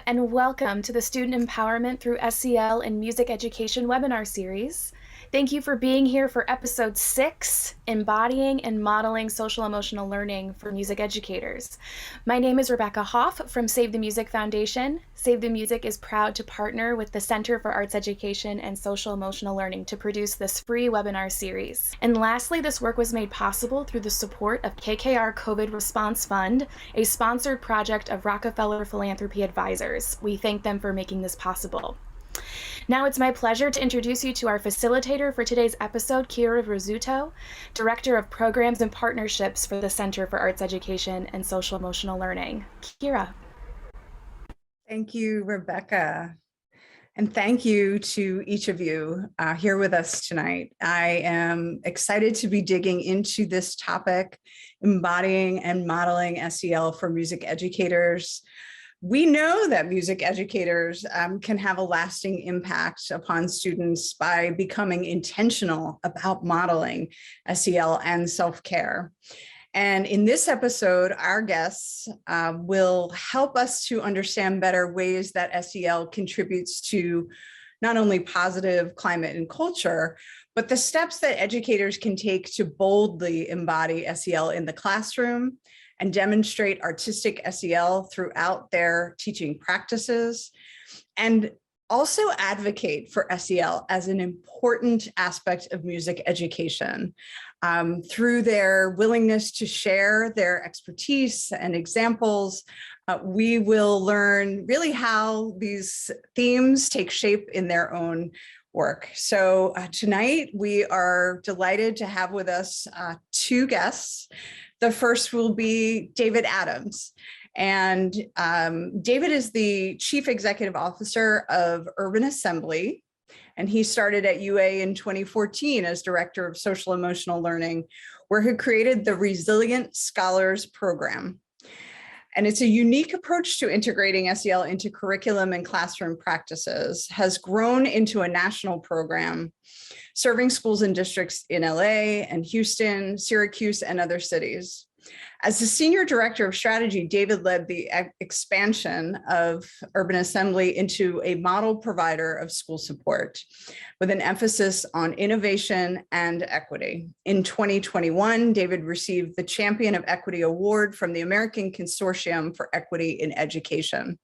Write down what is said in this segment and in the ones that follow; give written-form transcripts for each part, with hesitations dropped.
and welcome to the Student Empowerment through SEL and Music Education webinar series. Thank you for being here for episode 6, Embodying and Modeling Social Emotional Learning for Music Educators. My name is Rebecca Hoff from Save the Music Foundation. Save the Music is proud to partner with the Center for Arts Education and Social Emotional Learning to produce this free webinar series. And lastly, this work was made possible through the support of KKR COVID Response Fund, a sponsored project of Rockefeller Philanthropy Advisors. We thank them for making this possible. Now it's my pleasure to introduce you to our facilitator for today's episode, Kira Rizzuto, Director of Programs and Partnerships for the Center for Arts Education and Social Emotional Learning. Kira. Thank you, Rebecca. And thank you to each of you here with us tonight. I am excited to be digging into this topic, embodying and modeling SEL for music educators. We know that music educators can have a lasting impact upon students by becoming intentional about modeling SEL and self-care. And in this episode, our guests will help us to understand better ways that SEL contributes to not only positive climate and culture, but the steps that educators can take to boldly embody SEL in the classroom and demonstrate artistic SEL throughout their teaching practices, and also advocate for SEL as an important aspect of music education through their willingness to share their expertise and examples. We will learn really how these themes take shape in their own work. So tonight we are delighted to have with us two guests. The first will be David Adams. And David is the Chief Executive Officer of Urban Assembly. And he started at UA in 2014 as Director of Social Emotional Learning, where he created the Resilient Scholars Program. And it's a unique approach to integrating SEL into curriculum and classroom practices, has grown into a national program, serving schools and districts in LA and Houston, Syracuse, and other cities. As the Senior Director of Strategy, David led the expansion of Urban Assembly into a model provider of school support with an emphasis on innovation and equity. In 2021, David received the Champion of Equity Award from the American Consortium for Equity in Education.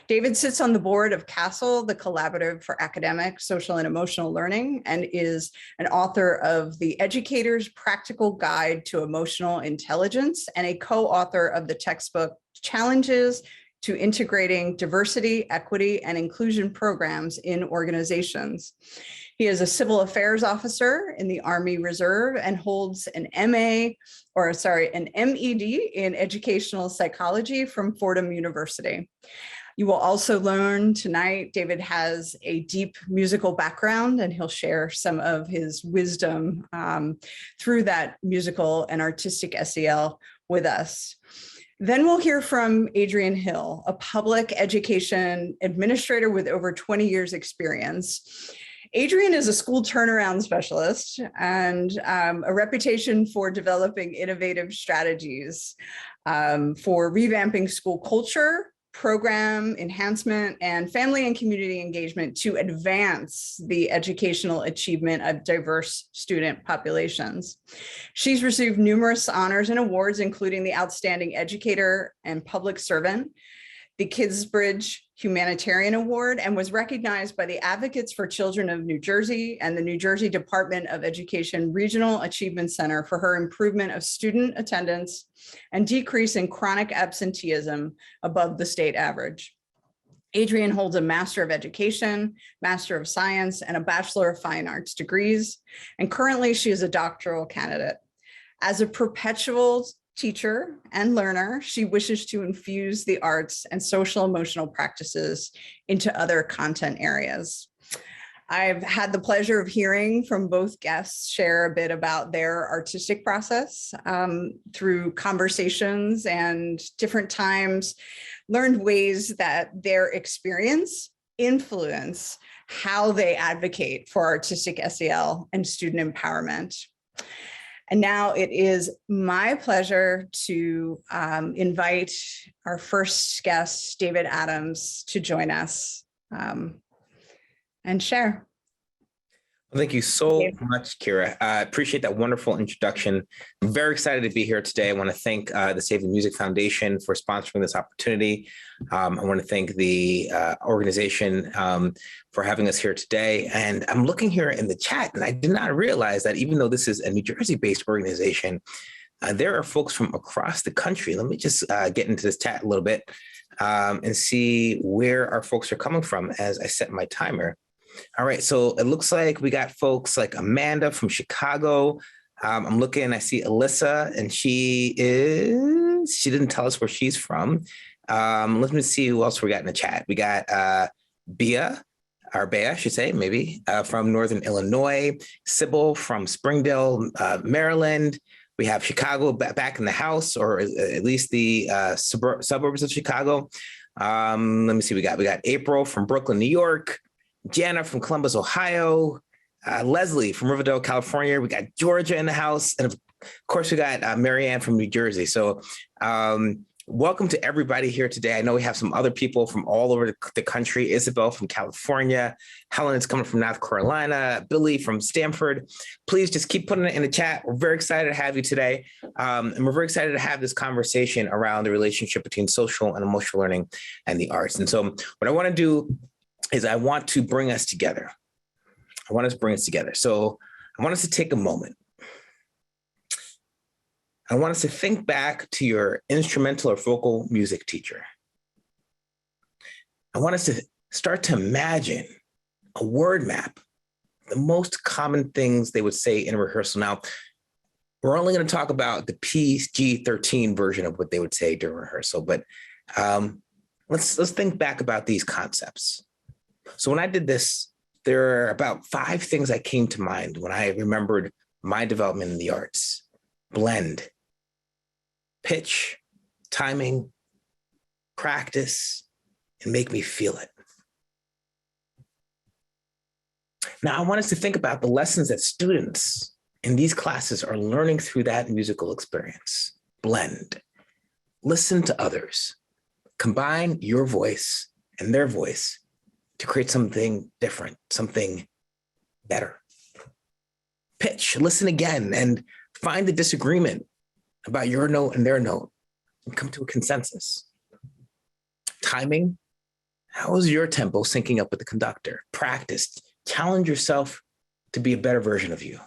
David sits on the board of CASEL, the Collaborative for Academic, Social, and Emotional Learning, and is an author of The Educator's Practical Guide to Emotional Intelligence and a co-author of the textbook Challenges to Integrating Diversity, Equity, and Inclusion Programs in Organizations. He is a civil affairs officer in the Army Reserve and holds an MED in educational psychology from Fordham University. You will also learn tonight, David has a deep musical background, and he'll share some of his wisdom through that musical and artistic SEL with us. Then we'll hear from Adrian Hill, a public education administrator with over 20 years experience. Adrian is a school turnaround specialist and a reputation for developing innovative strategies for revamping school culture, program enhancement, and family and community engagement to advance the educational achievement of diverse student populations. She's received numerous honors and awards, including the Outstanding Educator and Public Servant, the Kidsbridge Humanitarian Award, and was recognized by the Advocates for Children of New Jersey and the New Jersey Department of Education Regional Achievement Center for her improvement of student attendance and decrease in chronic absenteeism above the state average. Adrian holds a Master of Education, Master of Science, and a Bachelor of Fine Arts degrees, and currently she is a doctoral candidate. As a perpetual teacher and learner, she wishes to infuse the arts and social emotional practices into other content areas. I've had the pleasure of hearing from both guests share a bit about their artistic process through conversations and different times, learned ways that their experience influence how they advocate for artistic SEL and student empowerment. And now it is my pleasure to invite our first guest, David Adams, to join us and share. Well, thank you so much, Kira. I appreciate that wonderful introduction. I'm very excited to be here today. I want to thank the Save the Music Foundation for sponsoring this opportunity. I want to thank the organization for having us here today. And I'm looking here in the chat, and I did not realize that even though this is a New Jersey-based organization, there are folks from across the country. Let me just get into this chat a little bit and see where our folks are coming from as I set my timer. All right, so it looks like we got folks like Amanda from Chicago. I'm looking, I see Alyssa, and she didn't tell us where she's from. Let me see who else we got in the chat. We got Bea, I should say, maybe, from Northern Illinois, Sybil from Springdale, Maryland. We have Chicago back in the house, or at least the suburbs of Chicago. Let me see, we got April from Brooklyn, New York. Jana from Columbus, Ohio, Leslie from Riverdale, California. We got Georgia in the house. And of course, we got Marianne from New Jersey. So welcome to everybody here today. I know we have some other people from all over the country. Isabel from California. Helen is coming from North Carolina. Billy from Stanford. Please just keep putting it in the chat. We're very excited to have you today. And we're very excited to have this conversation around the relationship between social and emotional learning and the arts. And so what I want to do is I want to bring us together. So I want us to take a moment. I want us to think back to your instrumental or vocal music teacher. I want us to start to imagine a word map, the most common things they would say in rehearsal. Now, we're only going to talk about the PG-13 version of what they would say during rehearsal, but let's think back about these concepts. So when I did this, there are about 5 things that came to mind when I remembered my development in the arts: blend, pitch, timing, practice, and make me feel it. Now, I want us to think about the lessons that students in these classes are learning through that musical experience. Blend, listen to others, combine your voice and their voice to create something different, something better. Pitch, listen again and find the disagreement about your note and their note and come to a consensus. Timing, how is your tempo syncing up with the conductor? Practice, challenge yourself to be a better version of you.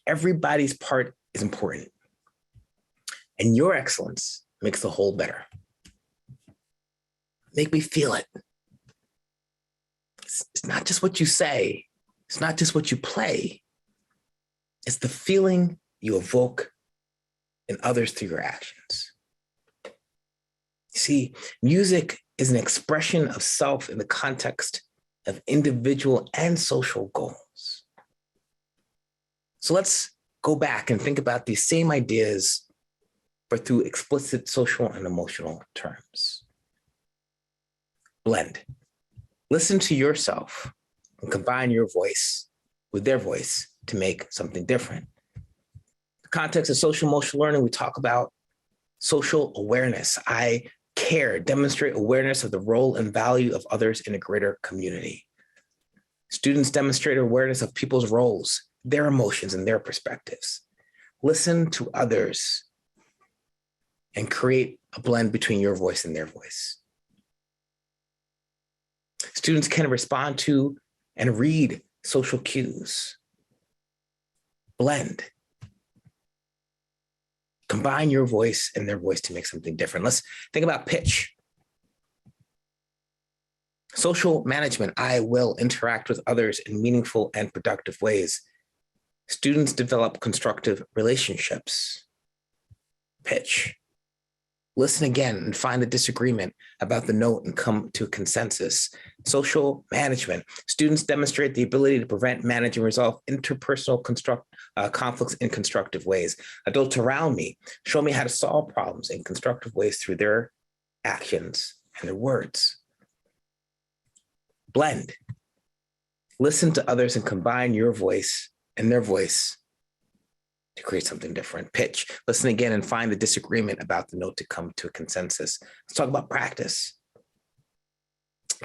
Everybody's part is important, and your excellence makes the whole better. Make me feel it. It's not just what you say. It's not just what you play. It's the feeling you evoke in others through your actions. See, music is an expression of self in the context of individual and social goals. So let's go back and think about these same ideas, but through explicit social and emotional terms. Blend. Listen to yourself and combine your voice with their voice to make something different. The context of social emotional learning, we talk about social awareness. I care, demonstrate awareness of the role and value of others in a greater community. Students demonstrate awareness of people's roles, their emotions, and their perspectives. Listen to others and create a blend between your voice and their voice. Students can respond to and read social cues. Blend. Combine your voice and their voice to make something different. Let's think about pitch. Social management. I will interact with others in meaningful and productive ways. Students develop constructive relationships. Pitch. Listen again and find the disagreement about the note and come to a consensus. Social management. Students demonstrate the ability to prevent, manage, and resolve interpersonal conflicts in constructive ways. Adults around me show me how to solve problems in constructive ways through their actions and their words. Blend. Listen to others and combine your voice and their voice to create something different. Pitch, listen again and find the disagreement about the note to come to a consensus. Let's talk about practice.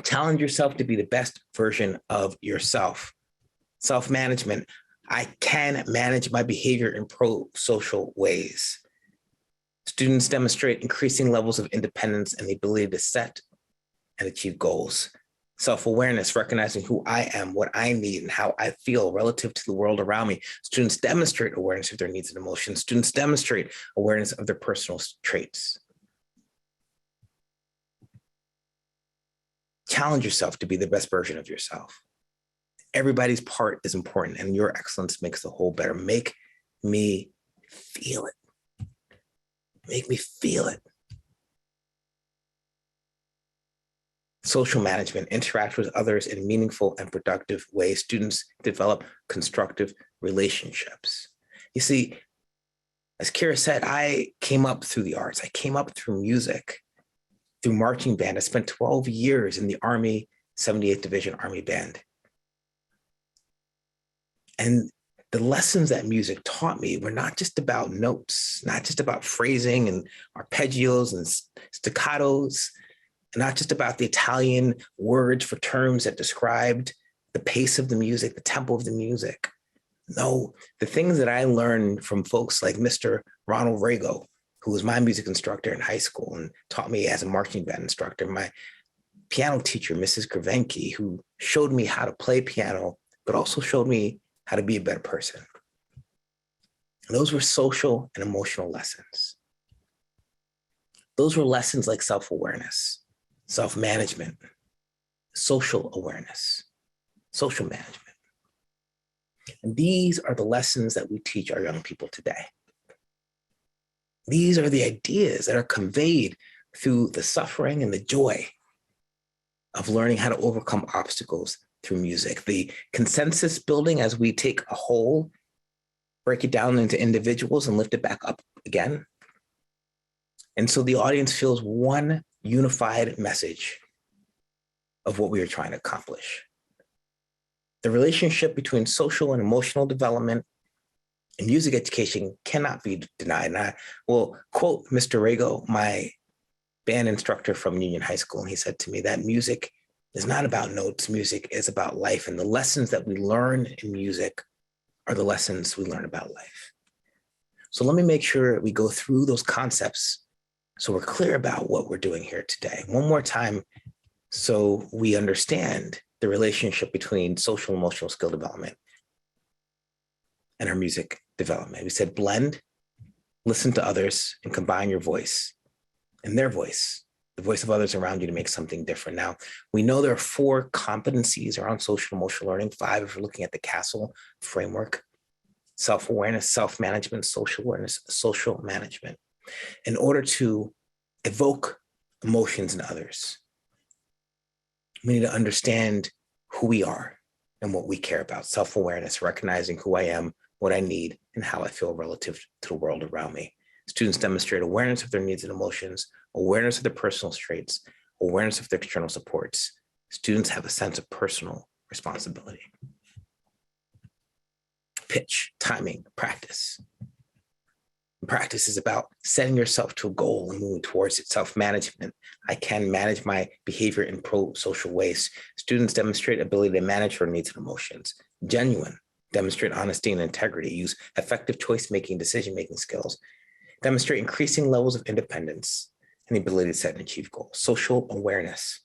Challenge yourself to be the best version of yourself. Self-management. I can manage my behavior in pro-social ways. Students demonstrate increasing levels of independence and the ability to set and achieve goals. Self-awareness, recognizing who I am, what I need, and how I feel relative to the world around me. Students demonstrate awareness of their needs and emotions. Students demonstrate awareness of their personal traits. Challenge yourself to be the best version of yourself. Everybody's part is important, and your excellence makes the whole better. Make me feel it. Make me feel it. Social management, interact with others in meaningful and productive ways. Students develop constructive relationships. You see, as Kira said, I came up through the arts. I came up through music, through marching band. I spent 12 years in the Army, 78th Division Army Band. And the lessons that music taught me were not just about notes, not just about phrasing and arpeggios and staccatos, not just about the Italian words for terms that described the pace of the music, the tempo of the music. No, the things that I learned from folks like Mr. Ronald Rago, who was my music instructor in high school and taught me as a marching band instructor, my piano teacher, Mrs. Gravenke, who showed me how to play piano, but also showed me how to be a better person. And those were social and emotional lessons. Those were lessons like self-awareness, self-management, social awareness, social management. And these are the lessons that we teach our young people today. These are the ideas that are conveyed through the suffering and the joy of learning how to overcome obstacles through music. The consensus building as we take a whole, break it down into individuals and lift it back up again. And so the audience feels one unified message of what we are trying to accomplish. The relationship between social and emotional development and music education cannot be denied. And I will quote Mr. Rago, my band instructor from Union High School. And he said to me that music is not about notes, music is about life. And the lessons that we learn in music are the lessons we learn about life. So let me make sure we go through those concepts so we're clear about what we're doing here today. One more time, so we understand the relationship between social and emotional skill development and our music development. We said blend, listen to others, and combine your voice and their voice, the voice of others around you to make something different. Now, we know there are 4 competencies around social emotional learning, 5 if we're looking at the CASTLE framework: self-awareness, self-management, social awareness, social management. In order to evoke emotions in others, we need to understand who we are and what we care about. Self-awareness, recognizing who I am, what I need, and how I feel relative to the world around me. Students demonstrate awareness of their needs and emotions, awareness of their personal traits, awareness of their external supports. Students have a sense of personal responsibility. Pitch, timing, practice. Practice is about setting yourself to a goal and moving towards it. Self-management. I can manage my behavior in pro-social ways. Students demonstrate ability to manage their needs and emotions. Genuine. Demonstrate honesty and integrity. Use effective choice-making, decision-making skills. Demonstrate increasing levels of independence and the ability to set and achieve goals. Social awareness.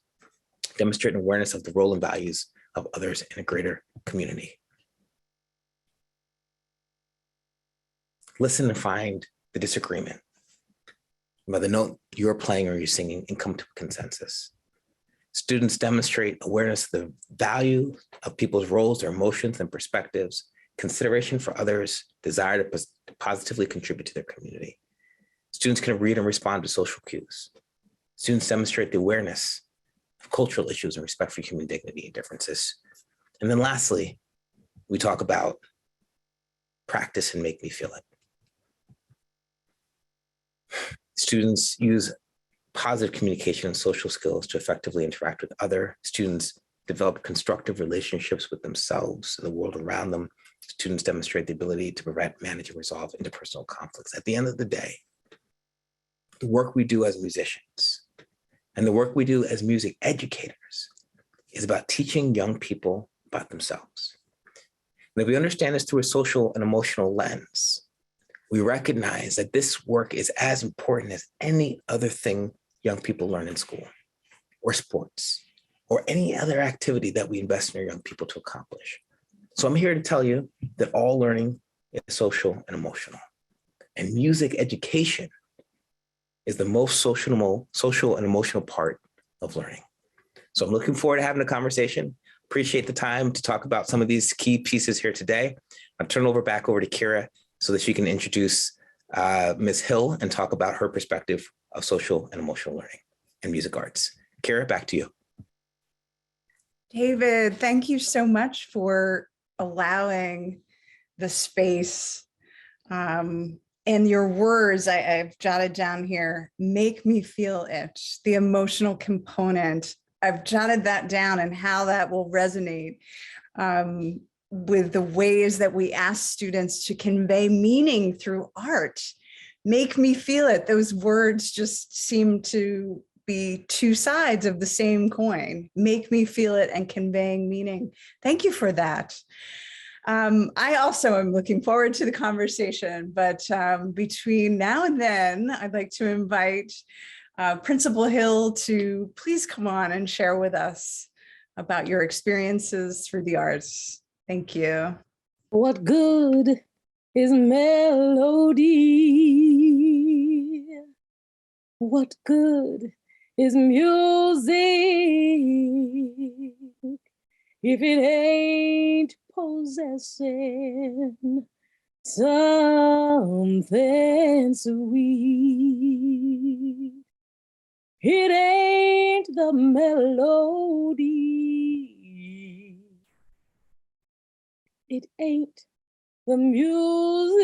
Demonstrate an awareness of the role and values of others in a greater community. Listen and find the disagreement by the note you're playing or you're singing and come to a consensus. Students demonstrate awareness of the value of people's roles, their emotions and perspectives, consideration for others, desire to positively contribute to their community. Students can read and respond to social cues. Students demonstrate the awareness of cultural issues and respect for human dignity and differences. And then lastly, we talk about practice and make me feel it. Students use positive communication and social skills to effectively interact with other students, develop constructive relationships with themselves and the world around them. students demonstrate the ability to prevent, manage, and resolve interpersonal conflicts. At the end of the day, the work we do as musicians and the work we do as music educators is about teaching young people about themselves. And if we understand this through a social and emotional lens, we recognize that this work is as important as any other thing young people learn in school or sports or any other activity that we invest in our young people to accomplish. So I'm here to tell you that all learning is social and emotional. And music education is the most social and emotional part of learning. So I'm looking forward to having a conversation. Appreciate the time to talk about some of these key pieces here today. I'll turn it back over to Kira so that she can introduce Ms. Hill and talk about her perspective of social and emotional learning and music arts. Kira, back to you. David, thank you so much for allowing the space. And your words, I've jotted down here, make me feel it, the emotional component. I've jotted that down and how that will resonate with the ways that we ask students to convey meaning through art. Make me feel it. Those words just seem to be two sides of the same coin. Make me feel it and conveying meaning. Thank you for that. I also am looking forward to the conversation, but between now and then, I'd like to invite Principal Hill to please come on and share with us about your experiences through the arts. Thank you. What good is melody? What good is music if it ain't possessing something sweet? It ain't the melody. It ain't the music.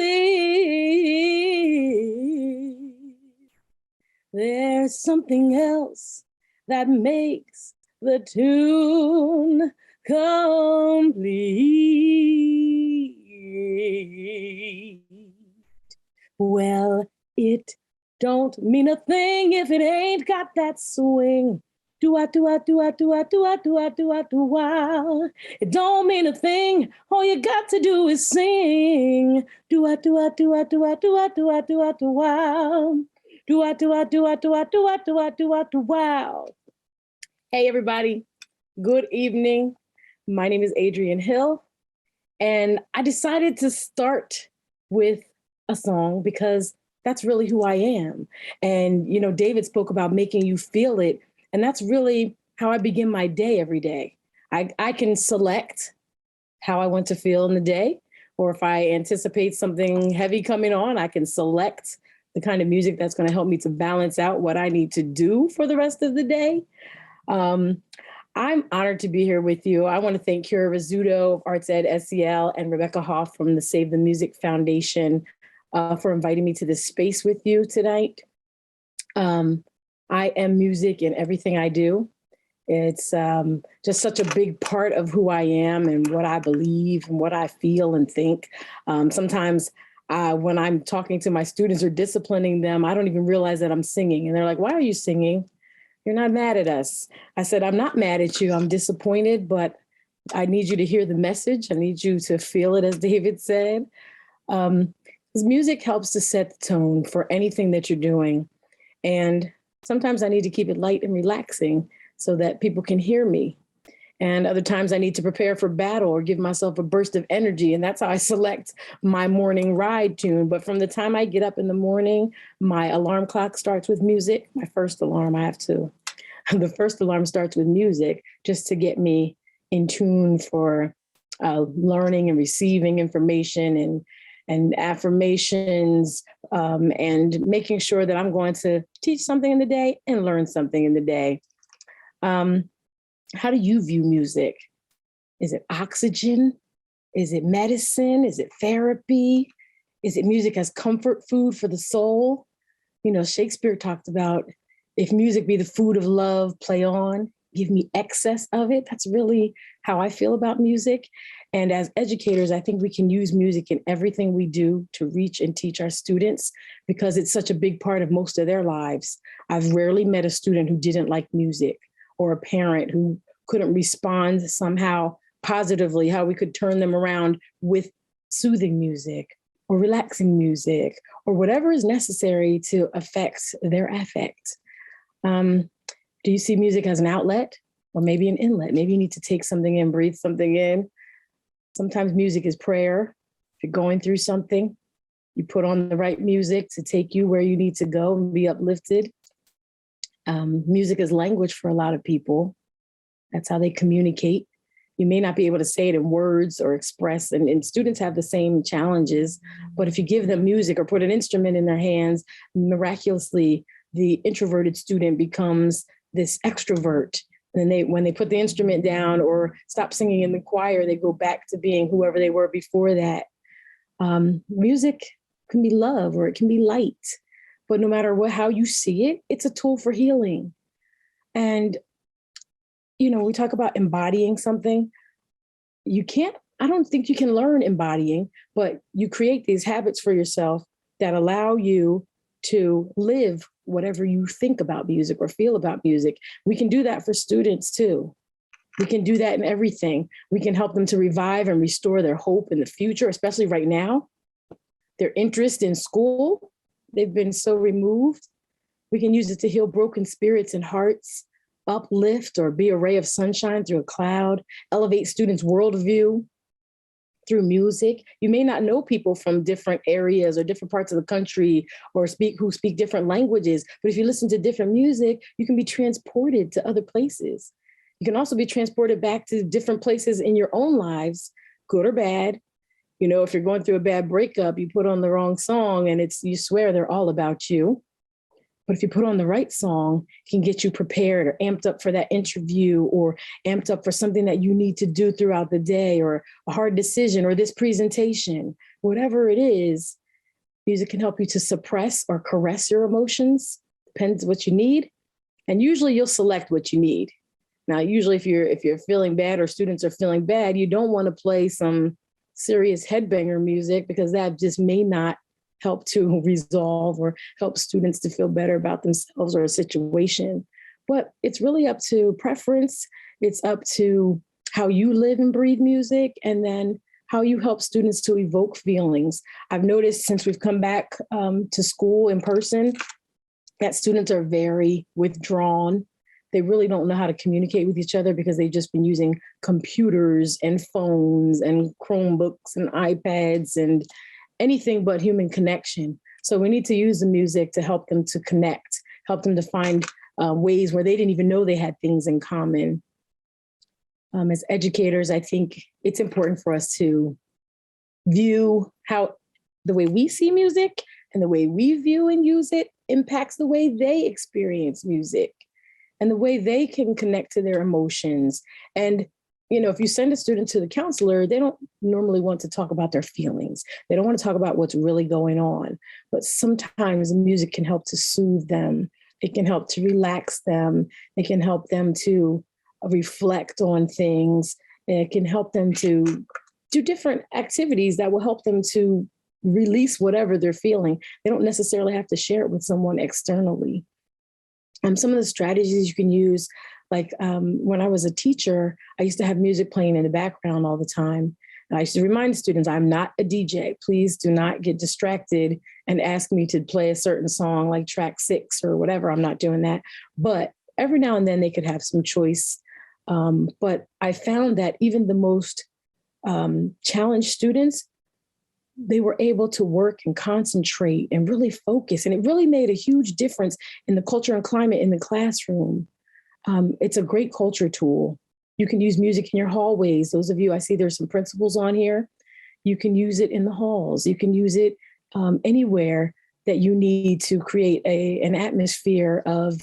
There's something else that makes the tune complete. Well, it don't mean a thing if it ain't got that swing. Do-ah-do-ah-do-ah-do-ah-do-ah-do-ah-do-ah-do-ah. It don't mean a thing. All you got to do is sing. Do-ah-do-ah-do-ah-do-ah-do-ah-do-ah-do-ah-do-ah. Do-ah-do-ah-do-ah-do-ah-do-ah-do-ah-do-ah. Hey, everybody. Good evening. My name is Adrian Hill, and I decided to start with a song because that's really who I am. And, you know, David spoke about making you feel it. And that's really how I begin my day every day. I can select how I want to feel in the day, or if I anticipate something heavy coming on, I can select the kind of music that's going to help me to balance out what I need to do for the rest of the day. I'm honored to be here with you. I want to thank Kira Rizzuto of artistic-SEL and Rebecca Hoff from the Save the Music Foundation for inviting me to this space with you tonight. I am music in everything I do. It's just such a big part of who I am and what I believe and what I feel and think. Sometimes when I'm talking to my students or disciplining them, I don't even realize that I'm singing. And they're like, why are you singing? You're not mad at us. I said, I'm not mad at you. I'm disappointed, but I need you to hear the message. I need you to feel it, as David said. Because music helps to set the tone for anything that you're doing. And sometimes I need to keep it light and relaxing so that people can hear me. And other times I need to prepare for battle or give myself a burst of energy. And that's how I select my morning ride tune. But from the time I get up in the morning, my alarm clock starts with music. My first alarm, the first alarm starts with music just to get me in tune for learning and receiving information and affirmations, and making sure that I'm going to teach something in the day and learn something in the day. How do you view music? Is it oxygen? Is it medicine? Is it therapy? Is it music as comfort food for the soul? You know, Shakespeare talked about, if music be the food of love, play on. give me excess of it. That's really how I feel about music. And as educators, I think we can use music in everything we do to reach and teach our students because it's such a big part of most of their lives. I've rarely met a student who didn't like music or a parent who couldn't respond somehow positively, how we could turn them around with soothing music or relaxing music or whatever is necessary to affect their affect. Do you see music as an outlet or maybe an inlet? Maybe you need to take something in, breathe something in. Sometimes music is prayer. If you're going through something, you put on the right music to take you where you need to go and be uplifted. Music is language for a lot of people. That's how they communicate. You may not be able to say it in words or express, and students have the same challenges, but if you give them music or put an instrument in their hands, miraculously, the introverted student becomes this extrovert. And then when they put the instrument down or stop singing in the choir, they go back to being whoever they were before that. Music can be love or it can be light, but no matter how you see it, it's a tool for healing. And, we talk about embodying something. I don't think you can learn embodying, but you create these habits for yourself that allow you to live whatever you think about music or feel about music. We can do that for students too. We can do that in everything. We can help them to revive and restore their hope in the future, especially right now. Their interest in school, they've been so removed. We can use it to heal broken spirits and hearts, uplift or be a ray of sunshine through a cloud, elevate students' worldview through music. You may not know people from different areas or different parts of the country or who speak different languages, but if you listen to different music, you can be transported to other places. You can also be transported back to different places in your own lives, good or bad. If you're going through a bad breakup, you put on the wrong song and you swear they're all about you. But if you put on the right song, it can get you prepared or amped up for that interview or amped up for something that you need to do throughout the day or a hard decision or this presentation. Whatever it is, music can help you to suppress or caress your emotions. Depends what you need. And usually you'll select what you need. Now, usually if you're feeling bad or students are feeling bad, you don't want to play some serious headbanger music because that just may not help to resolve or help students to feel better about themselves or a situation. But it's really up to preference. It's up to how you live and breathe music, and then how you help students to evoke feelings. I've noticed since we've come back to school in person that students are very withdrawn. They really don't know how to communicate with each other because they've just been using computers and phones and Chromebooks and iPads and anything but human connection. So we need to use the music to help them to connect, help them to find ways where they didn't even know they had things in common. As educators, I think it's important for us to view how the way we see music and the way we view and use it impacts the way they experience music and the way they can connect to their emotions. And if you send a student to the counselor, they don't normally want to talk about their feelings. They don't want to talk about what's really going on. But sometimes music can help to soothe them. It can help to relax them. It can help them to reflect on things. It can help them to do different activities that will help them to release whatever they're feeling. They don't necessarily have to share it with someone externally. Some of the strategies you can use, like when I was a teacher, I used to have music playing in the background all the time. And I used to remind students, I'm not a DJ. Please do not get distracted and ask me to play a certain song like track 6 or whatever. I'm not doing that. But every now and then they could have some choice. But I found that even the most challenged students, they were able to work and concentrate and really focus. And it really made a huge difference in the culture and climate in the classroom. It's a great culture tool. You can use music in your hallways. Those of you, I see there's some principals on here. You can use it in the halls. You can use it anywhere that you need to create an atmosphere of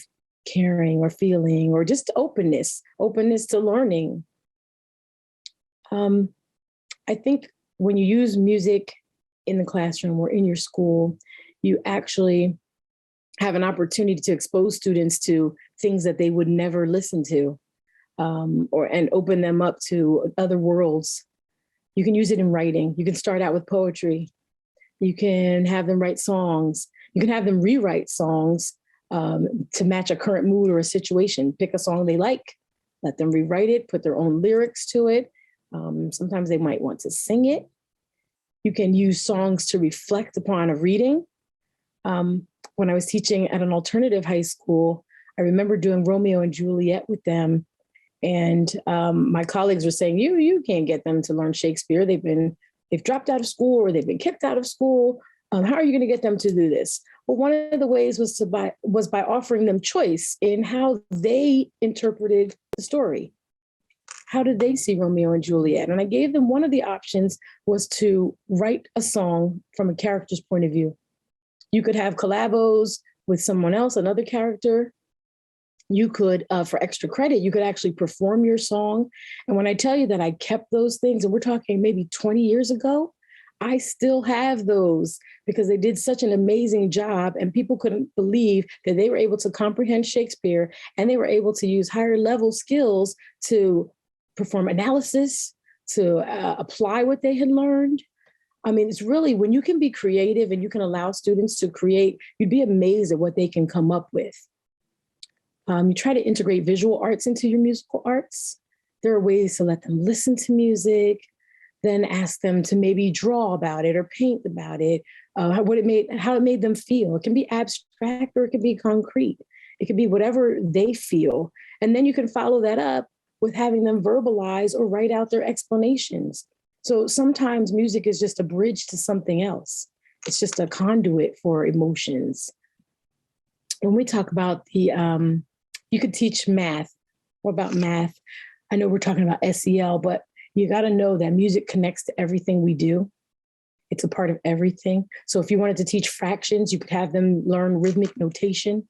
caring or feeling or just openness to learning. I think when you use music in the classroom or in your school, you actually have an opportunity to expose students to things that they would never listen to. and open them up to other worlds. You can use it in writing. You can start out with poetry. You can have them write songs. You can have them rewrite songs to match a current mood or a situation. Pick a song they like, let them rewrite it, put their own lyrics to it. Sometimes they might want to sing it. You can use songs to reflect upon a reading. When I was teaching at an alternative high school, I remember doing Romeo and Juliet with them. And my colleagues were saying, you can't get them to learn Shakespeare. They've dropped out of school or they've been kicked out of school. How are you going to get them to do this? Well, one of the ways was by offering them choice in how they interpreted the story. How did they see Romeo and Juliet? And I gave them one of the options was to write a song from a character's point of view. You could have collabos with someone else, another character. You could, for extra credit, you could actually perform your song. And when I tell you that I kept those things, and we're talking maybe 20 years ago, I still have those because they did such an amazing job and people couldn't believe that they were able to comprehend Shakespeare and they were able to use higher level skills to perform analysis, to apply what they had learned. I mean, it's really when you can be creative and you can allow students to create, you'd be amazed at what they can come up with. You try to integrate visual arts into your musical arts. There are ways to let them listen to music, then ask them to maybe draw about it or paint about it, how it made them feel. It can be abstract or it can be concrete. It can be whatever they feel. And then you can follow that up with having them verbalize or write out their explanations. So sometimes music is just a bridge to something else. It's just a conduit for emotions. When we talk about you could teach math. What about math? I know we're talking about SEL, but you got to know that music connects to everything we do. It's a part of everything. So if you wanted to teach fractions, you could have them learn rhythmic notation.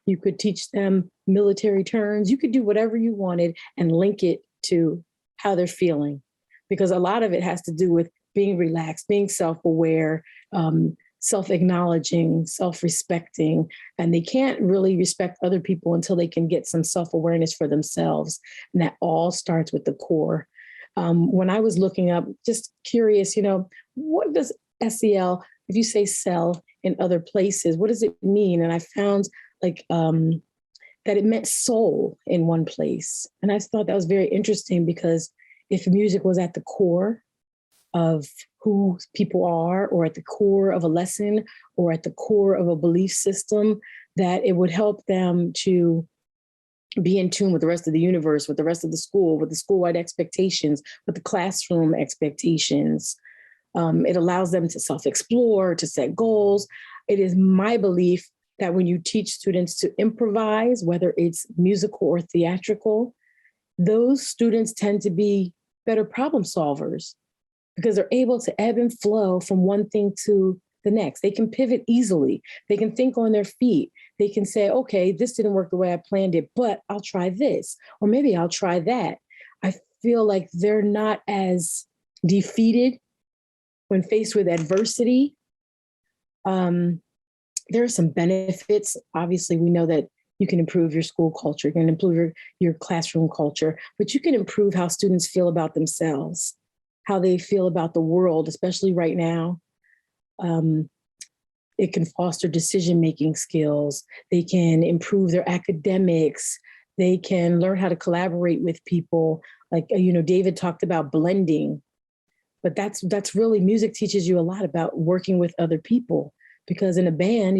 You could teach them military terms. You could do whatever you wanted and link it to how they're feeling, because a lot of it has to do with being relaxed, being self-aware, self-acknowledging, self-respecting, and they can't really respect other people until they can get some self-awareness for themselves. And that all starts with the core. When I was looking up, just curious, what does SEL, if you say SEL in other places, what does it mean? And I found that it meant soul in one place. And I thought that was very interesting because if music was at the core of who people are, or at the core of a lesson, or at the core of a belief system, that it would help them to be in tune with the rest of the universe, with the rest of the school, with the school-wide expectations, with the classroom expectations. It allows them to self-explore, to set goals. It is my belief that when you teach students to improvise, whether it's musical or theatrical, those students tend to be better problem solvers because they're able to ebb and flow from one thing to the next. They can pivot easily. They can think on their feet. They can say, okay, this didn't work the way I planned it, but I'll try this, or maybe I'll try that. I feel like they're not as defeated when faced with adversity. There are some benefits. Obviously, we know that you can improve your school culture, you can improve your classroom culture, but you can improve how students feel about themselves, how they feel about the world, especially right now. It can foster decision-making skills. They can improve their academics. They can learn how to collaborate with people. Like, David talked about blending, but that's really, music teaches you a lot about working with other people. Because in a band,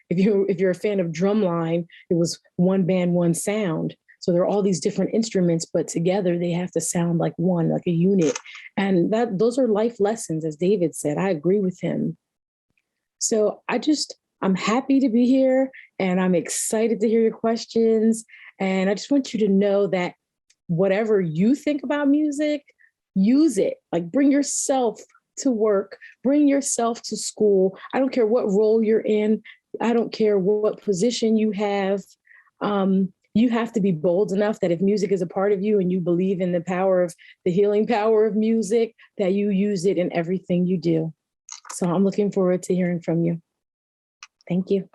if you're a fan of Drumline, it was one band, one sound. So there are all these different instruments, but together they have to sound like one, like a unit. And those are life lessons, as David said. I agree with him. So I'm happy to be here and I'm excited to hear your questions. And I just want you to know that whatever you think about music, use it. Like, bring yourself to work, bring yourself to school. I don't care what role you're in. I don't care what position you have. You have to be bold enough that if music is a part of you and you believe in the healing power of music, that you use it in everything you do. So I'm looking forward to hearing from you. Thank you.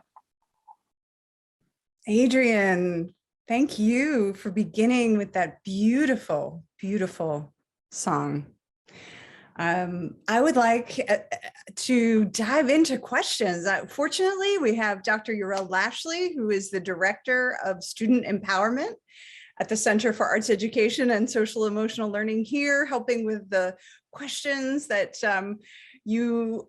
Adrian, Thank you for beginning with that beautiful, beautiful song. I would like to dive into questions. Fortunately, we have Dr. Uriel Lashley, who is the Director of Student Empowerment at the Center for Arts Education and Social Emotional Learning here, helping with the questions that you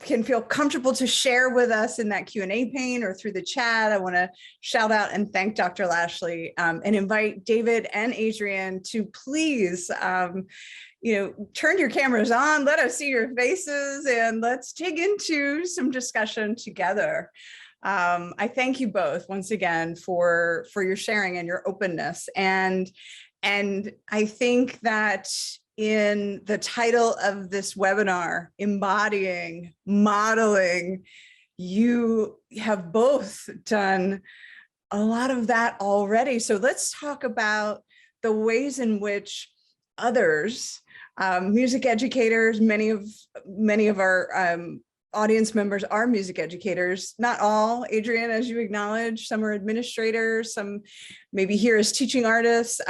can feel comfortable to share with us in that Q&A pane or through the chat. I want to shout out and thank Dr. Lashley and invite David and Adrian to please turn your cameras on, let us see your faces, and let's dig into some discussion together. I thank you both once again for your sharing and your openness. And I think that in the title of this webinar, Embodying, Modeling, you have both done a lot of that already. So let's talk about the ways in which others, music educators, many of our audience members are music educators, not all, Adrian, as you acknowledge, some are administrators, some maybe here as teaching artists.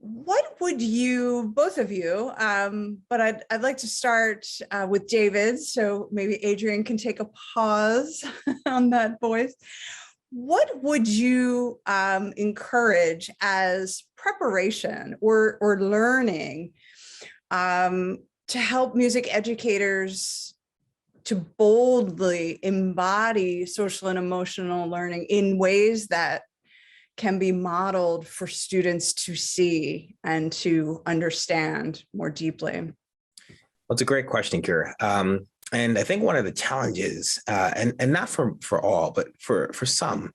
What would you, both of you, but I'd like to start with David, so maybe Adrian can take a pause on that voice. What would you encourage as preparation or learning to help music educators to boldly embody social and emotional learning in ways that can be modeled for students to see and to understand more deeply? Well, it's a great question, Kira. And I think one of the challenges, and not for all, but for some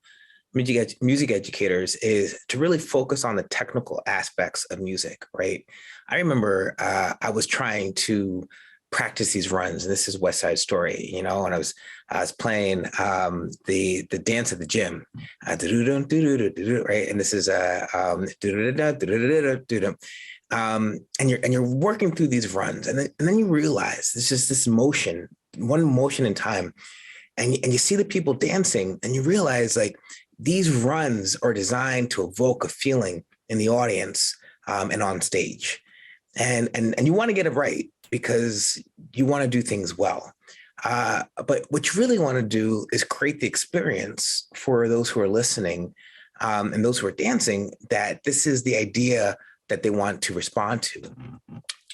music educators, is to really focus on the technical aspects of music, right? I remember I was trying to practice these runs, and this is West Side Story, and I was playing the dance at the gym, right? And this is and you're working through these runs, and then you realize it's just this motion, one motion in time, and you see the people dancing, and you realize like these runs are designed to evoke a feeling in the audience and on stage, and you want to get it right because you want to do things well. But what you really want to do is create the experience for those who are listening and those who are dancing, that this is the idea that they want to respond to.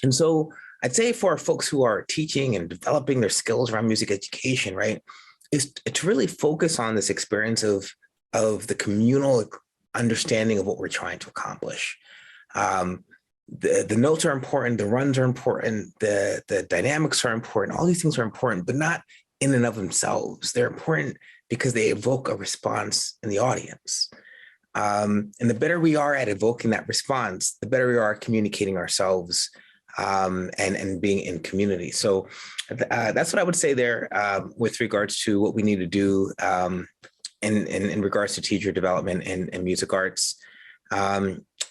And so I'd say for folks who are teaching and developing their skills around music education, right, is to really focus on this experience of the communal understanding of what we're trying to accomplish. The notes are important, the runs are important, the dynamics are important, all these things are important, but not in and of themselves. They're important because they evoke a response in the audience. And the better we are at evoking that response, the better we are at communicating ourselves and being in community. So that's what I would say there with regards to what we need to do in regards to teacher development and music arts.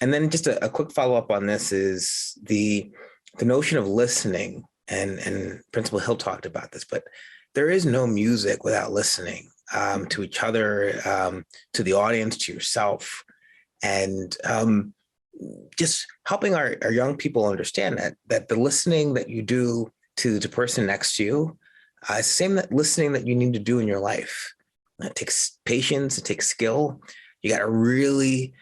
And then just a quick follow-up on this is the notion of listening, and Principal Hill talked about this, but there is no music without listening to each other, to the audience, to yourself, and just helping our young people understand that the listening that you do to the person next to you is the same listening that you need to do in your life. It takes patience, it takes skill. You got to really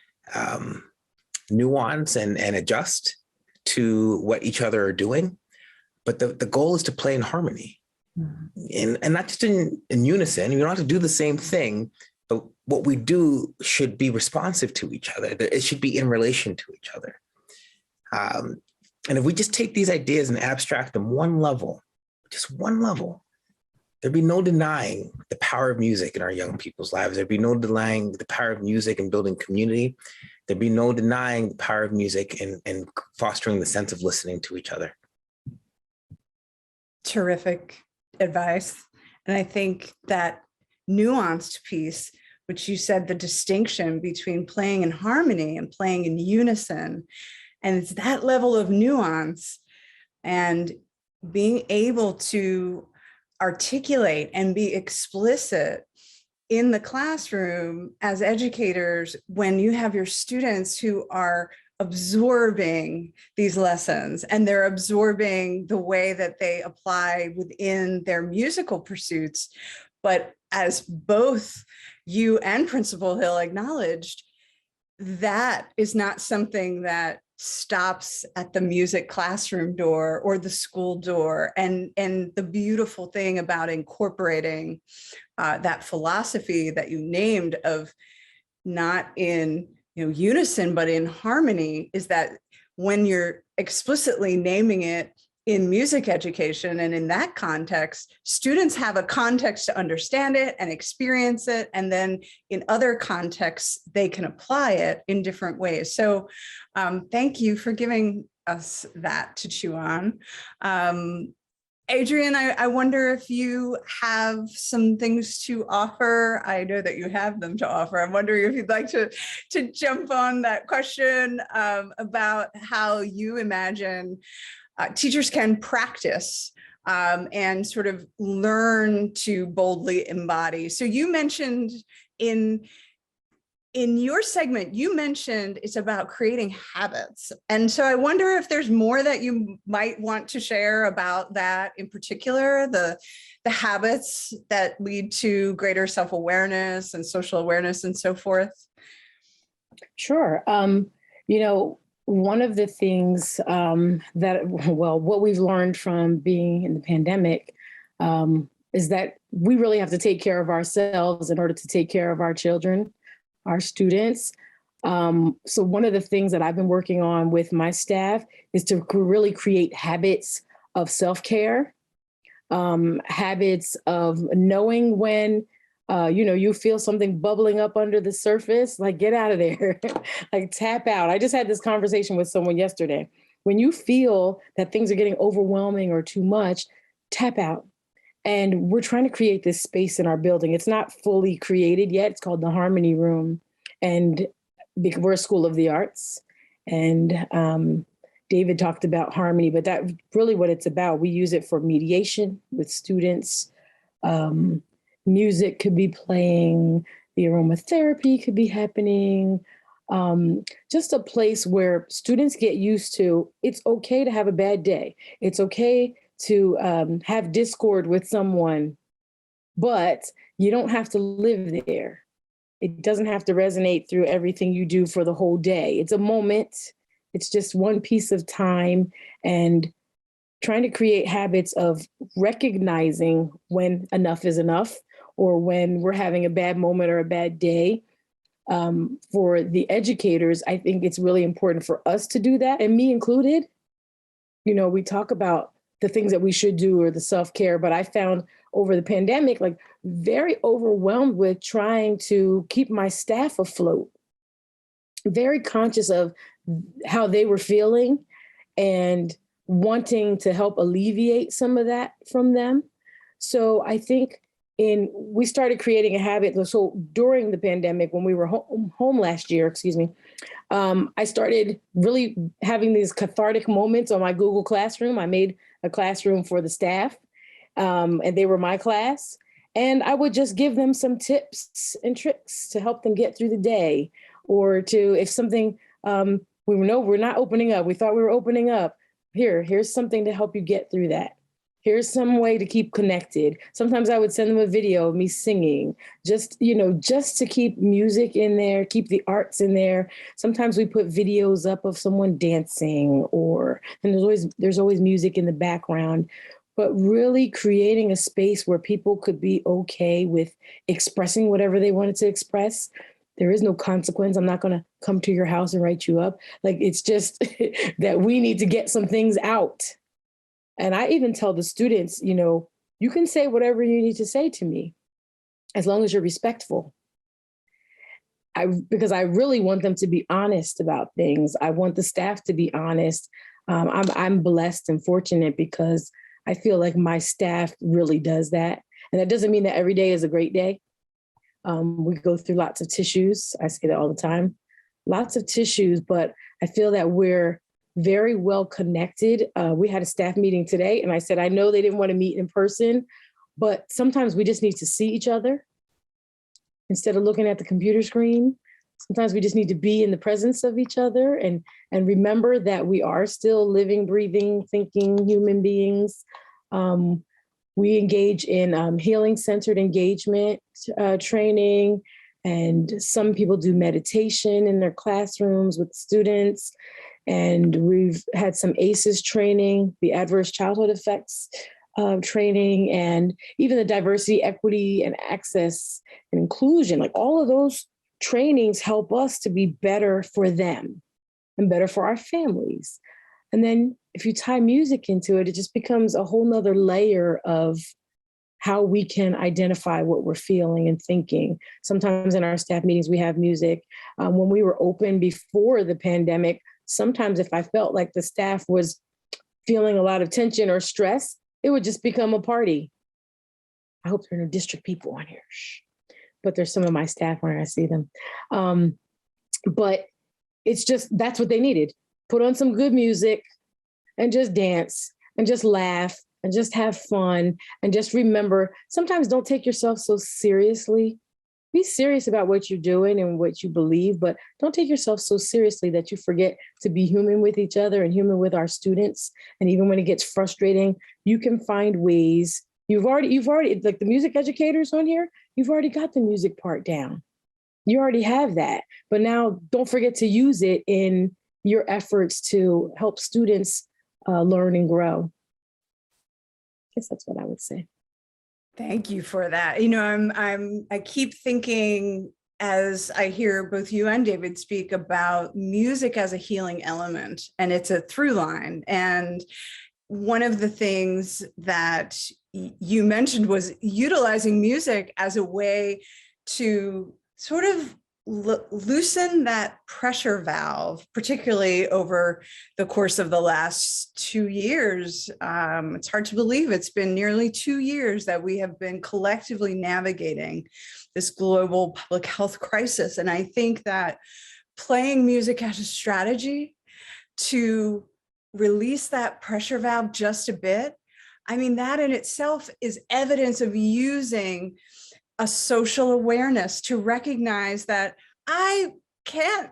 nuance and adjust to what each other are doing. But the goal is to play in harmony, and not just in unison. You don't have to do the same thing, but what we do should be responsive to each other. It should be in relation to each other. And if we just take these ideas and abstract them one level, just one level, there'd be no denying the power of music in our young people's lives. There'd be no denying the power of music in building community. There'd be no denying the power of music in fostering the sense of listening to each other. Terrific advice. And I think that nuanced piece, which you said, the distinction between playing in harmony and playing in unison, and it's that level of nuance and being able to articulate and be explicit in the classroom as educators, when you have your students who are absorbing these lessons and they're absorbing the way that they apply within their musical pursuits, but as both you and Principal Hill acknowledged, that is not something that stops at the music classroom door or the school door. And the beautiful thing about incorporating that philosophy that you named of not in unison, but in harmony, is that when you're explicitly naming it in music education and in that context, students have a context to understand it and experience it. And then in other contexts, they can apply it in different ways. So thank you for giving us that to chew on. Adrian, I wonder if you have some things to offer. I know that you have them to offer. I'm wondering if you'd like to jump on that question about how you imagine teachers can practice and sort of learn to boldly embody. So you mentioned in your segment, you mentioned it's about creating habits. And so I wonder if there's more that you might want to share about that, in particular, the habits that lead to greater self-awareness and social awareness and so forth. Sure. One of the things what we've learned from being in the pandemic is that we really have to take care of ourselves in order to take care of our children, our students. So one of the things that I've been working on with my staff is to really create habits of self-care, habits of knowing when you feel something bubbling up under the surface, like get out of there, like tap out. I just had this conversation with someone yesterday. When you feel that things are getting overwhelming or too much, tap out. And we're trying to create this space in our building. It's not fully created yet. It's called the Harmony Room. And we're a school of the arts. And David talked about harmony, but that's really what it's about. We use it for mediation with students. Music could be playing, the aromatherapy could be happening. Just a place where students get used to, it's okay to have a bad day. It's okay to have discord with someone, but you don't have to live there. It doesn't have to resonate through everything you do for the whole day. It's a moment. It's just one piece of time, and trying to create habits of recognizing when enough is enough, or when we're having a bad moment or a bad day. For the educators, I think it's really important for us to do that, and me included. We talk about the things that we should do or the self-care, but I found over the pandemic, like very overwhelmed with trying to keep my staff afloat, very conscious of how they were feeling and wanting to help alleviate some of that from them. So I think we started creating a habit. So during the pandemic, when we were home last year, I started really having these cathartic moments on my Google Classroom. I made a classroom for the staff, and they were my class. And I would just give them some tips and tricks to help them get through the day, or if something, we're not opening up. We thought we were opening up. Here's something to help you get through that. Here's some way to keep connected. Sometimes I would send them a video of me singing, just to keep music in there, keep the arts in there. Sometimes we put videos up of someone dancing, and there's always music in the background, but really creating a space where people could be okay with expressing whatever they wanted to express. There is no consequence. I'm not going to come to your house and write you up. Like, it's just that we need to get some things out. And I even tell the students, you can say whatever you need to say to me, as long as you're respectful. Because I really want them to be honest about things. I want the staff to be honest. I'm blessed and fortunate because I feel like my staff really does that. And that doesn't mean that every day is a great day. We go through lots of tissues. I say that all the time, lots of tissues, but I feel that we're very well connected. We had a staff meeting today, and I said, I know they didn't want to meet in person, but sometimes we just need to see each other instead of looking at the computer screen. Sometimes we just need to be in the presence of each other and remember that we are still living, breathing, thinking human beings. We engage in healing-centered engagement training, and some people do meditation in their classrooms with students. And we've had some ACEs training, the adverse childhood effects training, and even the diversity, equity, and access and inclusion. Like all of those trainings help us to be better for them and better for our families. And then if you tie music into it, it just becomes a whole nother layer of how we can identify what we're feeling and thinking. Sometimes in our staff meetings, we have music. When we were open before the pandemic, sometimes if I felt like the staff was feeling a lot of tension or stress, it would just become a party. I hope there are no district people on here. Shh. But there's some of my staff when I see them. But it's just, that's what they needed. Put on some good music and just dance and just laugh and just have fun. And just remember, sometimes don't take yourself so seriously. Be serious about what you're doing and what you believe, but don't take yourself so seriously that you forget to be human with each other and human with our students. And even when it gets frustrating, you can find ways. You've already, like the music educators on here, you've already got the music part down. You already have that. But now don't forget to use it in your efforts to help students learn and grow. I guess that's what I would say. Thank you for that. You know, I keep thinking as I hear both you and David speak about music as a healing element, and it's a through line. And one of the things that you mentioned was utilizing music as a way to sort of loosen that pressure valve, particularly over the course of the last 2 years. It's hard to believe it's been nearly 2 years that we have been collectively navigating this global public health crisis. And I think that playing music as a strategy to release that pressure valve just a bit, I mean, that in itself is evidence of using a social awareness to recognize that I can't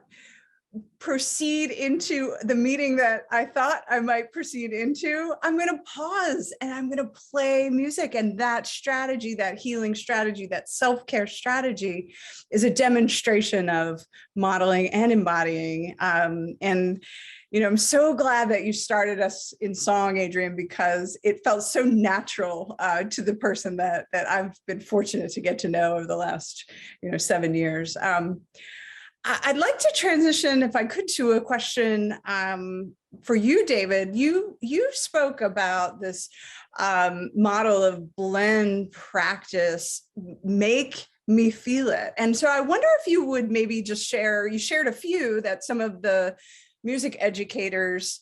proceed into the meeting that I thought I might proceed into. I'm going to pause and I'm going to play music. And that strategy, that healing strategy, that self-care strategy is a demonstration of modeling and embodying. And you know, I'm so glad that you started us in song, Adrian, because it felt so natural to the person that I've been fortunate to get to know over the last, 7 years. I'd like to transition, if I could, to a question for you, David. You spoke about this model of blend, practice, make me feel it. And so I wonder if you would maybe just share, you shared a few that some of the music educators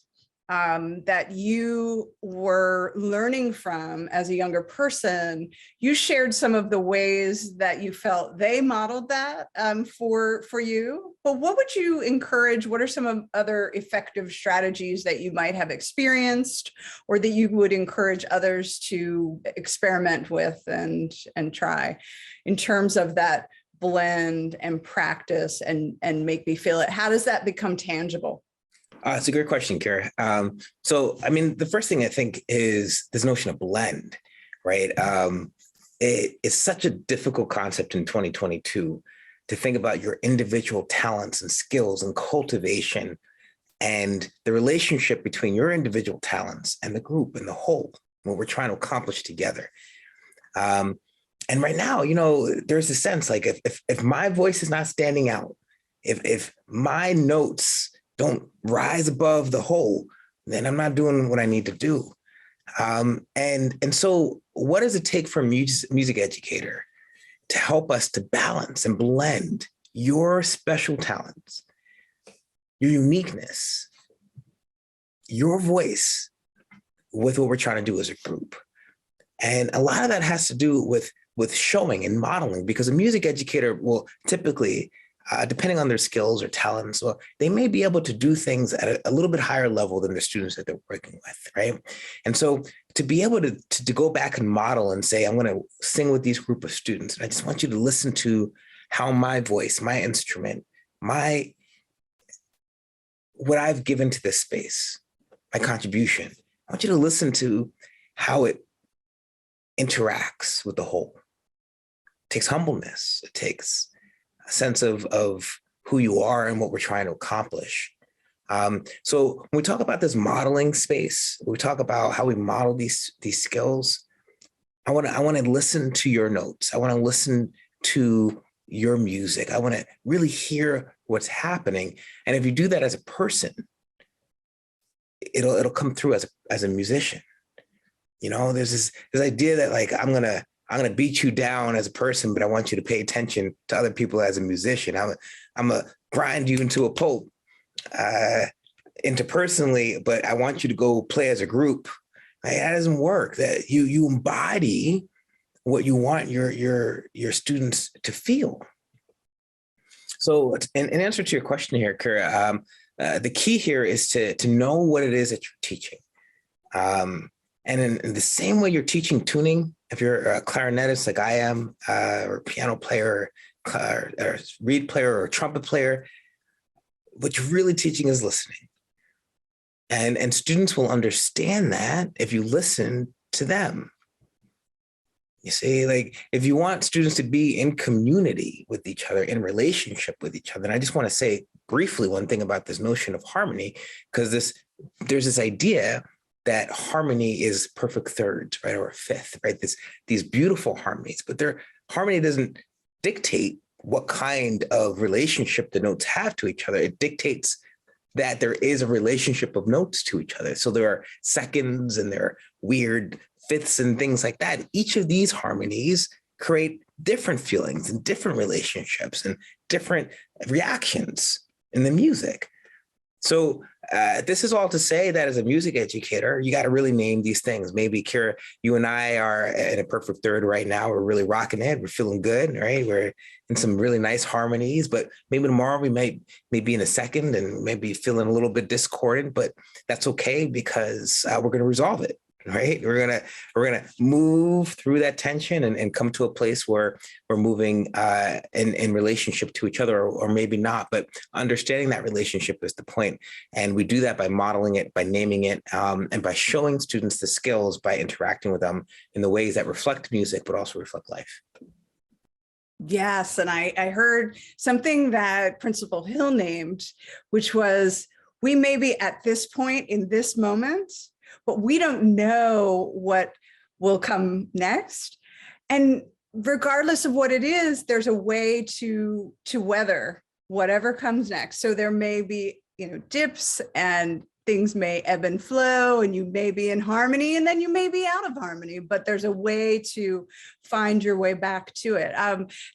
that you were learning from as a younger person, you shared some of the ways that you felt they modeled that for you. But what would you encourage? What are some of other effective strategies that you might have experienced or that you would encourage others to experiment with and try in terms of that blend and practice and make me feel it? How does that become tangible? It's a great question, Kara. So, I mean, the first thing I think is this notion of blend, right? It's such a difficult concept in 2022 to think about your individual talents and skills and cultivation and the relationship between your individual talents and the group and the whole, what we're trying to accomplish together. And right now, there's a sense like if my voice is not standing out, if my notes don't rise above the whole, then I'm not doing what I need to do. And so what does it take for a music educator to help us to balance and blend your special talents, your uniqueness, your voice with what we're trying to do as a group? And a lot of that has to do with showing and modeling, because a music educator will typically, depending on their skills or talents, well, they may be able to do things at a little bit higher level than the students that they're working with, right? And so to be able to go back and model and say, I'm going to sing with these group of students, and I just want you to listen to how my voice, my instrument, what I've given to this space, my contribution. I want you to listen to how it interacts with the whole. It takes humbleness. It takes a sense of who you are and what we're trying to accomplish. So when we talk about this modeling space, we talk about how we model these skills. I want to listen to your notes. I want to listen to your music. I want to really hear what's happening. And if you do that as a person, it'll come through as a musician. You know, there's this idea that like I'm gonna beat you down as a person, but I want you to pay attention to other people as a musician. I'm gonna grind you into a pulp interpersonally, but I want you to go play as a group. Like, that doesn't work. That you embody what you want your students to feel. So in answer to your question here, Kira, the key here is to know what it is that you're teaching. And in the same way you're teaching tuning, if you're a clarinetist like I am, or a piano player, or reed player, or trumpet player, what you're really teaching is listening. And students will understand that if you listen to them. You see, like if you want students to be in community with each other, in relationship with each other, and I just want to say briefly one thing about this notion of harmony, because there's this idea that harmony is perfect thirds, right, or a fifth, right? These beautiful harmonies, but harmony doesn't dictate what kind of relationship the notes have to each other. It dictates that there is a relationship of notes to each other. So there are seconds and there are weird fifths and things like that. Each of these harmonies create different feelings and different relationships and different reactions in the music. So this is all to say that as a music educator, you got to really name these things. Maybe, Kira, you and I are in a perfect third right now. We're really rocking it. We're feeling good, right? We're in some really nice harmonies, but maybe tomorrow we may be in a second and maybe feeling a little bit discordant, but that's okay because we're going to resolve it. Right. We're gonna move through that tension and come to a place where we're moving in relationship to each other, or maybe not, but understanding that relationship is the point. And we do that by modeling it, by naming it, and by showing students the skills, by interacting with them in the ways that reflect music, but also reflect life. Yes, and I heard something that Principal Hill named, which was, we may be at this point in this moment, but we don't know what will come next. And regardless of what it is, there's a way to weather whatever comes next. So there may be, dips, and things may ebb and flow, and you may be in harmony and then you may be out of harmony, but there's a way to find your way back to it.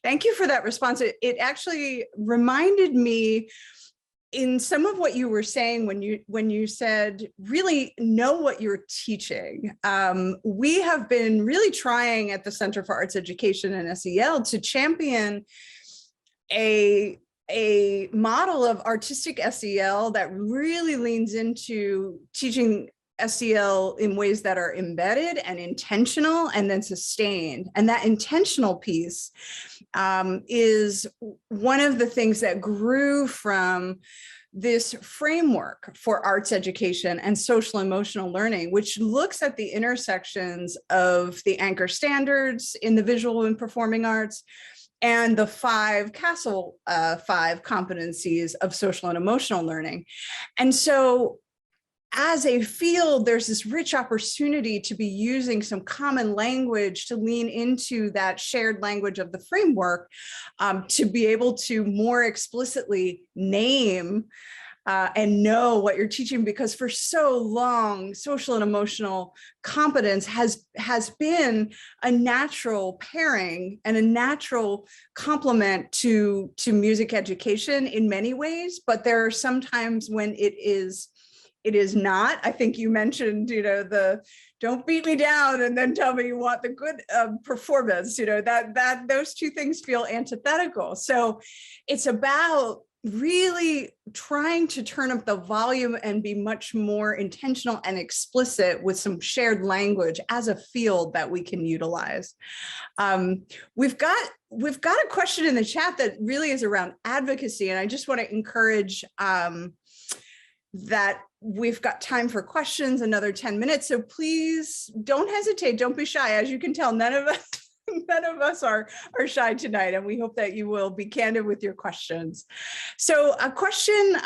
Thank you for that response. It actually reminded me in some of what you were saying when you said really know what you're teaching. We have been really trying at the Center for Arts Education and SEL to champion a model of artistic SEL that really leans into teaching SEL in ways that are embedded and intentional and then sustained. And that intentional piece is one of the things that grew from this framework for arts education and social emotional learning, which looks at the intersections of the anchor standards in the visual and performing arts and the five competencies of social and emotional learning. And so as a field, there's this rich opportunity to be using some common language to lean into that shared language of the framework, to be able to more explicitly name and know what you're teaching, because for so long, social and emotional competence has been a natural pairing and a natural complement to music education in many ways, but there are some times when it is not. I think you mentioned, the don't beat me down and then tell me you want the good performance, that those two things feel antithetical. So it's about really trying to turn up the volume and be much more intentional and explicit with some shared language as a field that we can utilize. We've got we've got a question in the chat that really is around advocacy, and I just want to encourage that we've got time for questions, another 10 minutes. So please don't hesitate. Don't be shy. As you can tell, none of us are shy tonight, and we hope that you will be candid with your questions. So a question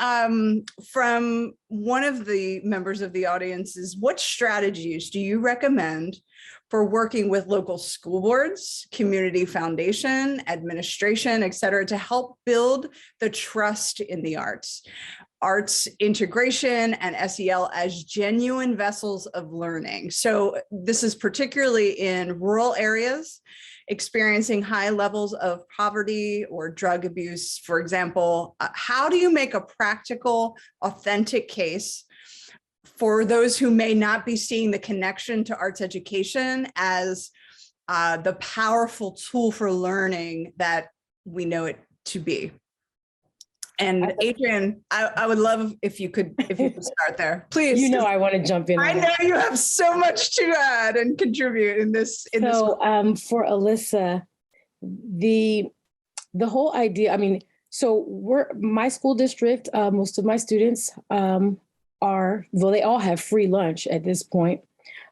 from one of the members of the audience is, what strategies do you recommend for working with local school boards, community foundation, administration, et cetera, to help build the trust in the arts integration and SEL as genuine vessels of learning? So this is particularly in rural areas experiencing high levels of poverty or drug abuse, for example. How do you make a practical, authentic case for those who may not be seeing the connection to arts education as the powerful tool for learning that we know it to be? And Adrian, I would love if you could start there, please. You know, I want to jump in. I know you have so much to add and contribute in this. For Alyssa, the whole idea, I mean, so my school district, most of my students they all have free lunch at this point.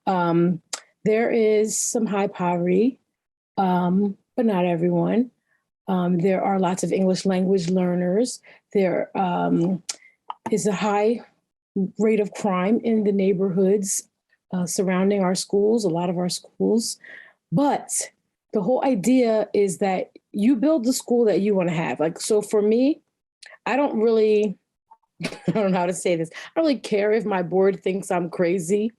There is some high poverty, but not everyone. There are lots of English language learners. There is a high rate of crime in the neighborhoods surrounding our schools, a lot of our schools. But the whole idea is that you build the school that you want to have. Like, so for me, I don't know how to say this. I don't really care if my board thinks I'm crazy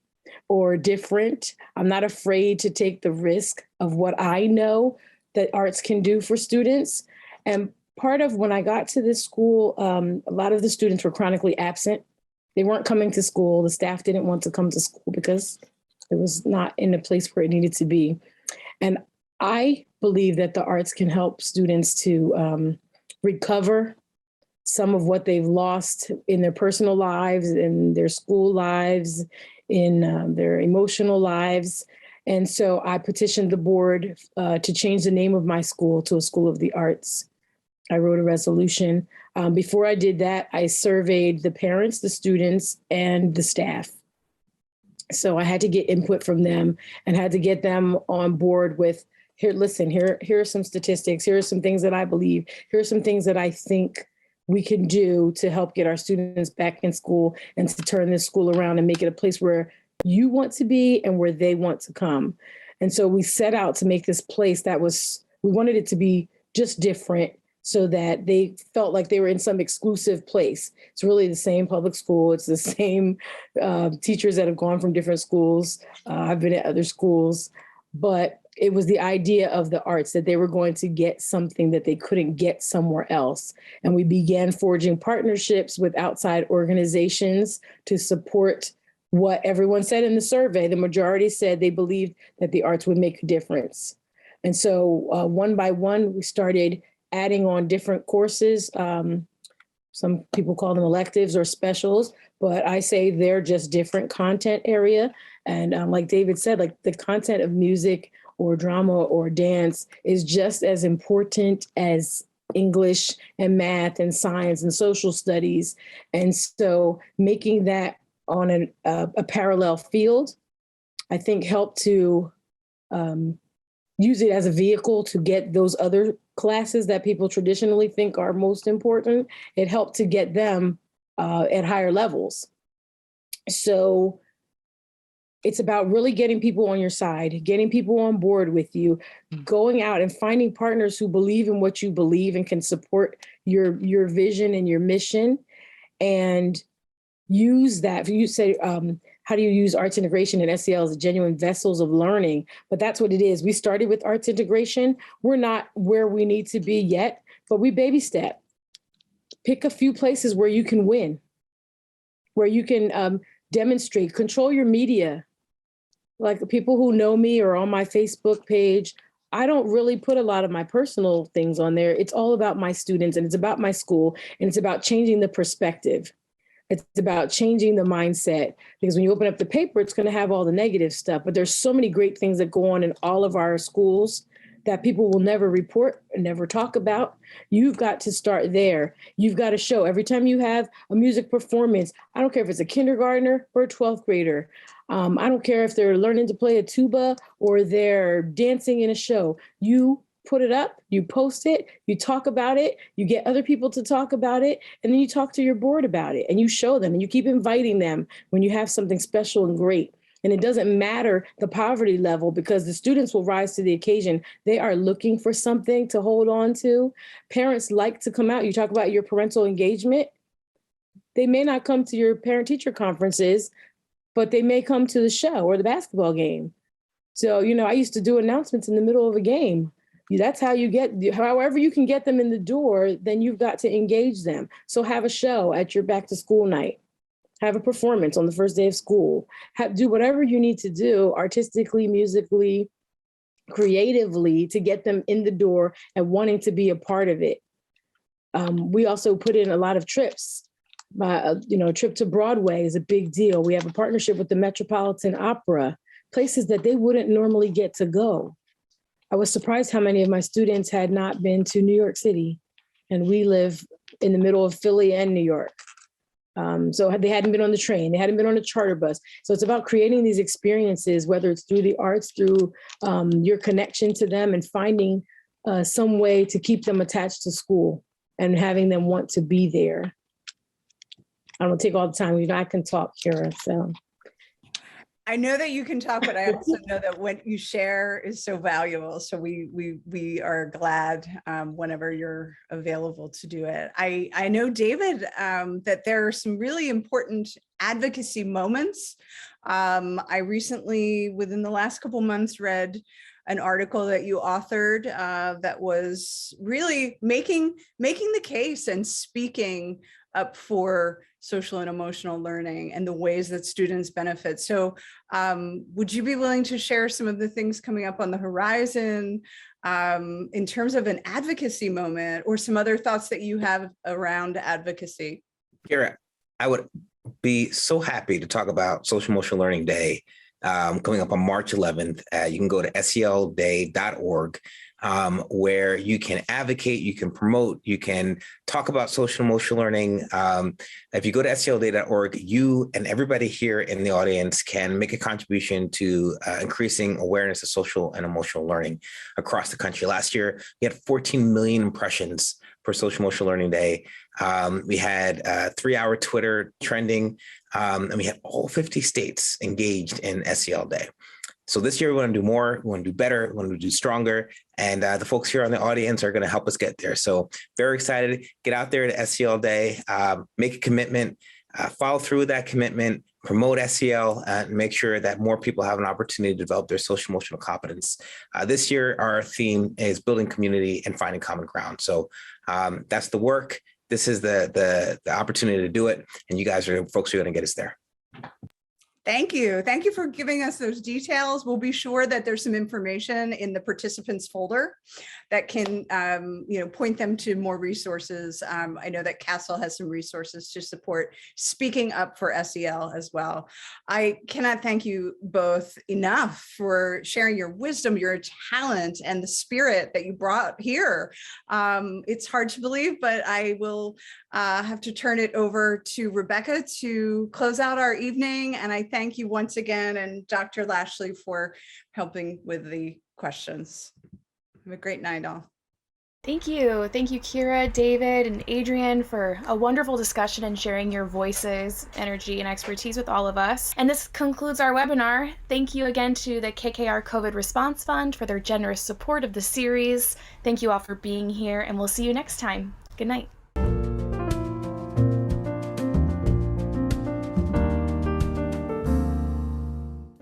or different. I'm not afraid to take the risk of what I know that arts can do for students. And part of when I got to this school, a lot of the students were chronically absent. They weren't coming to school. The staff didn't want to come to school because it was not in a place where it needed to be. And I believe that the arts can help students to recover some of what they've lost in their personal lives, in their school lives, in their emotional lives. And so I petitioned the board to change the name of my school to a School of the Arts. I wrote a resolution. Before I did that, I surveyed the parents, the students, and the staff. So I had to get input from them and had to get them on board with, here are some statistics. Here are some things that I believe. Here are some things that I think we can do to help get our students back in school and to turn this school around and make it a place where you want to be and where they want to come. And so we set out to make this place we wanted it to be just different so that they felt like they were in some exclusive place. It's really the same public school. It's the same teachers that have gone from different schools. I've been at other schools, but it was the idea of the arts that they were going to get something that they couldn't get somewhere else. And we began forging partnerships with outside organizations to support what everyone said in the survey. The majority said they believed that the arts would make a difference. And so one by one, we started adding on different courses. Some people call them electives or specials, but I say they're just different content area. And like David said, like the content of music or drama or dance is just as important as English and math and science and social studies. And so making that on a parallel field, I think helped to use it as a vehicle to get those other classes that people traditionally think are most important. It helped to get them at higher levels. So it's about really getting people on your side, getting people on board with you, going out and finding partners who believe in what you believe and can support your vision and your mission, and use that. You say, how do you use arts integration and SEL as genuine vessels of learning? But that's what it is. We started with arts integration. We're not where we need to be yet, but we baby step. Pick a few places where you can win, where you can demonstrate, control your media. Like the people who know me or on my Facebook page, I don't really put a lot of my personal things on there. It's all about my students and it's about my school and it's about changing the perspective. It's about changing the mindset, because when you open up the paper, it's going to have all the negative stuff, but there's so many great things that go on in all of our schools that people will never report and never talk about. You've got to start there. You've got to show every time you have a music performance. I don't care if it's a kindergartner or a 12th grader. I don't care if they're learning to play a tuba or they're dancing in a show. You put it up, you post it, you talk about it, you get other people to talk about it, and then you talk to your board about it and you show them and you keep inviting them when you have something special and great. And it doesn't matter the poverty level because the students will rise to the occasion. They are looking for something to hold on to. Parents like to come out. You talk about your parental engagement. They may not come to your parent-teacher conferences, but they may come to the show or the basketball game. So, I used to do announcements in the middle of a game. That's how you get, however you can get them in the door, then you've got to engage them. So have a show at your back to school night. Have a performance on the first day of school. Do whatever you need to do artistically, musically, creatively to get them in the door and wanting to be a part of it. We also put in a lot of trips. A trip to Broadway is a big deal. We have a partnership with the Metropolitan Opera, places that they wouldn't normally get to go. I was surprised how many of my students had not been to New York City, and we live in the middle of Philly and New York. So they hadn't been on the train, they hadn't been on a charter bus. So it's about creating these experiences, whether it's through the arts, through your connection to them and finding some way to keep them attached to school and having them want to be there. I don't take all the time, I can talk, Kira, so. I know that you can talk, but I also know that what you share is so valuable. So we are glad whenever you're available to do it. I know, David, that there are some really important advocacy moments. I recently, within the last couple months, read an article that you authored that was really making the case and speaking up for social and emotional learning and the ways that students benefit. So would you be willing to share some of the things coming up on the horizon in terms of an advocacy moment or some other thoughts that you have around advocacy? Kira, I would be so happy to talk about Social Emotional Learning Day coming up on March 11th. You can go to selday.org. Where you can advocate, you can promote, you can talk about social emotional learning. If you go to selday.org, you and everybody here in the audience can make a contribution to increasing awareness of social and emotional learning across the country. Last year, we had 14 million impressions for Social Emotional Learning Day. We had 3-hour Twitter trending, and we had all 50 states engaged in SEL Day. So this year we want to do more, we want to do better, we want to do stronger, and the folks here on the audience are going to help us get there. So very excited, get out there to SEL Day, make a commitment, follow through with that commitment, promote SEL, and make sure that more people have an opportunity to develop their social emotional competence. This year, our theme is building community and finding common ground. So that's the work. This is the opportunity to do it, and you guys are folks who are going to get us there. Thank you. Thank you for giving us those details. We'll be sure that there's some information in the participants folder that can, point them to more resources. I know that Castle has some resources to support speaking up for SEL as well. I cannot thank you both enough for sharing your wisdom, your talent, and the spirit that you brought here. It's hard to believe, but I will have to turn it over to Rebecca to close out our evening. And I thank you once again, and Dr. Lashley for helping with the questions. Have a great night, all. Thank you. Thank you, Kira, David, and Adrian, for a wonderful discussion and sharing your voices, energy, and expertise with all of us. And this concludes our webinar. Thank you again to the KKR COVID Response Fund for their generous support of the series. Thank you all for being here, and we'll see you next time. Good night.